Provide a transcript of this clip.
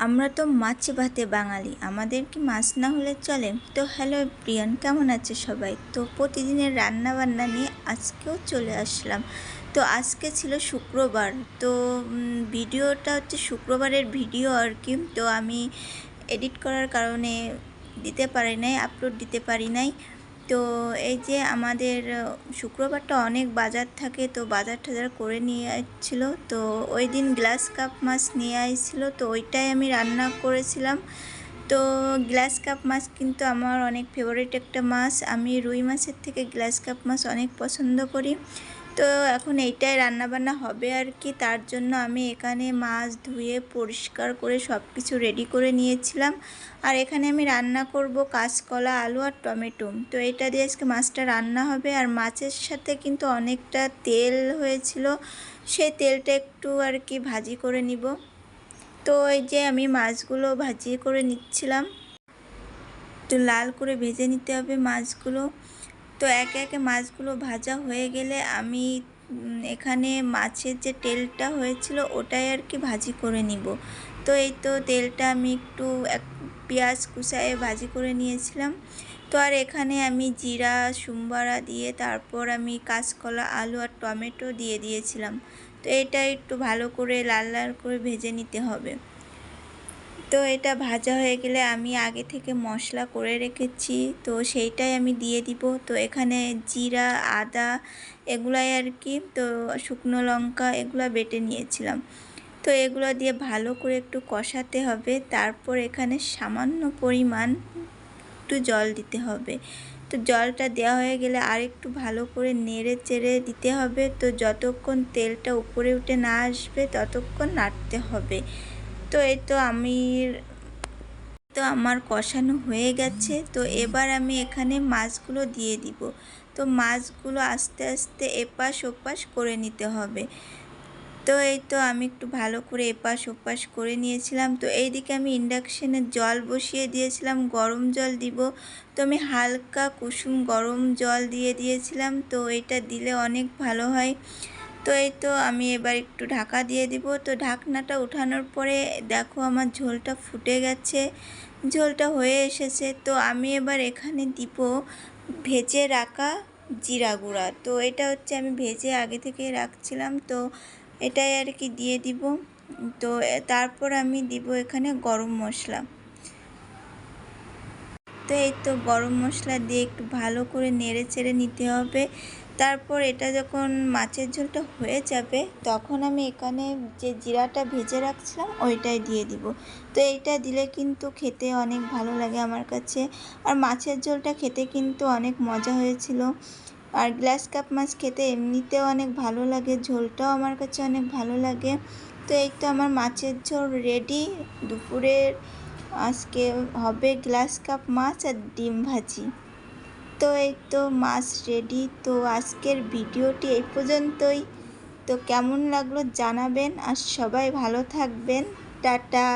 আমরা তো মাছ ভাতে বাঙালি, আমাদের কি মাছ না হলে চলে? তো হ্যালো প্রিয়ান, কেমন আছে সবাই? তো প্রতিদিনের রান্না বান্না নিয়ে আজকেও চলে আসলাম। তো আজকে ছিল শুক্রবার, তো ভিডিওটা হচ্ছে শুক্রবারের ভিডিও আর কি। তো আমি এডিট করার কারণে দিতে পারি নাই, আপলোড দিতে পারি নাই। তো এই যে আমাদের শুক্রবারটা অনেক বাজার থাকে, তো বাজার টাজার করে নিয়ে আসছিল। তো ওই দিন গ্লাস কাপ মাছ নিয়ে আসছিল, তো ওইটাই আমি রান্না করেছিলাম। তো গ্লাস কাপ মাছ কিন্তু আমার অনেক ফেভারিট একটা মাছ। আমি রুই মাছের থেকে গ্লাস কাপ মাছ অনেক পছন্দ করি। তো এখন এইটাই রান্নাবান্না হবে আর কি। তার জন্য আমি এখানে মাছ ধুয়ে পরিষ্কার করে সব কিছু রেডি করে নিয়েছিলাম। আর এখানে আমি রান্না করব কাঁচকলা, আলু আর টমেটো। তো এটা দিয়ে আজকে মাছটা রান্না হবে। আর মাছের সাথে কিন্তু অনেকটা তেল হয়েছিল, সেই তেলটা একটু আর কি ভাজি করে নিব। তো এই যে আমি মাছগুলো ভাজি করে নিচ্ছিলাম, তো লাল করে ভেজে নিতে হবে মাছগুলো। তো একে একে মাছগুলো ভাজা হয়ে গেলে আমি এখানে মাছের যে তেলটা হয়েছিল ওটাই আর কি ভাজি করে নিব। তো এই তো তেলটা আমি একটু পেঁয়াজ কুচায়ে ভাজি করে নিয়েছিলাম। তো আর এখানে আমি জিরা সুমবারা দিয়ে তারপর আমি কাঁচকলা, আলু আর টমেটো দিয়ে দিয়েছিলাম। তো এটা একটু ভালো করে লাল লাল করে ভেজে নিতে হবে। তো এটা ভাজা হয়ে গেলে আমি আগে থেকে মশলা করে রেখেছি, তো সেইটাই আমি দিয়ে দিব। তো এখানে জিরা, আদা এগুলাই আর কি, তো শুকনো লঙ্কা এগুলো বেটে নিয়েছিলাম। তো এগুলো দিয়ে ভালো করে একটু কষাতে হবে। তারপর এখানে সামান্য পরিমাণ একটু জল দিতে হবে। তো জলটা দেওয়া হয়ে গেলে আর একটু ভালো করে নেড়ে চেড়ে দিতে হবে। তো যতক্ষণ তেলটা উপরে উঠে না আসবে ততক্ষণ নাড়তে হবে। তো এই তো আমার কষানো হয়ে গেছে। তো এবার আমি এখানে মাছগুলো দিয়ে দিব। তো মাছগুলো আস্তে আস্তে এপাশ ওপাশ করে নিতে হবে। তো এই তো আমি একটু ভালো করে এপাশ ওপাশ করে নিয়েছিলাম। তো এইদিকে আমি ইন্ডাকশানে জল বসিয়ে দিয়েছিলাম, গরম জল দিব। তো আমি হালকা কুসুম গরম জল দিয়ে দিয়েছিলাম। তো এটা দিলে অনেক ভালো হয়। তো এই তো আমি এবার একটু ঢাকা দিয়ে দিব। তো ঢাকনাটা উঠানোর পরে দেখো আমার ঝোলটা ফুটে গেছে, ঝোলটা হয়ে এসেছে। তো আমি এবার এখানে দিব ভেজে রাখা জিরা গুঁড়া। তো এটা হচ্ছে আমি ভেজে আগে থেকে রাখছিলাম, তো এটাই আর কি দিয়ে দিব। তো তারপর আমি দিব এখানে গরম মশলা। তো এই তো গরম মশলা দিয়ে একটু ভালো করে নেড়ে চেড়ে নিতে হবে। তারপর এটা যখন মাছের ঝোলটা হয়ে যাবে তখন আমি এখানে যে জিরাটা ভেজে রাখছিলাম ওইটাই দিয়ে দিব। তো এইটা দিলে কিন্তু খেতে অনেক ভালো লাগে আমার কাছে। আর মাছের ঝোলটা খেতে কিন্তু অনেক মজা হয়েছিল। আর গ্লাস কাপ মাছ খেতে এমনিতেও অনেক ভালো লাগে, ঝোলটাও আমার কাছে অনেক ভালো লাগে। তো এই তো আমার মাছের ঝোল রেডি। দুপুরের আজকে হবে গ্লাস কাপ মাছ আর ডিম ভাজি। তো এই তো মাছ রেডি। তো আজকের ভিডিওটি এই পর্যন্তই। তো কেমন লাগলো জানাবেন, আর সবাই ভালো থাকবেন। টাটা।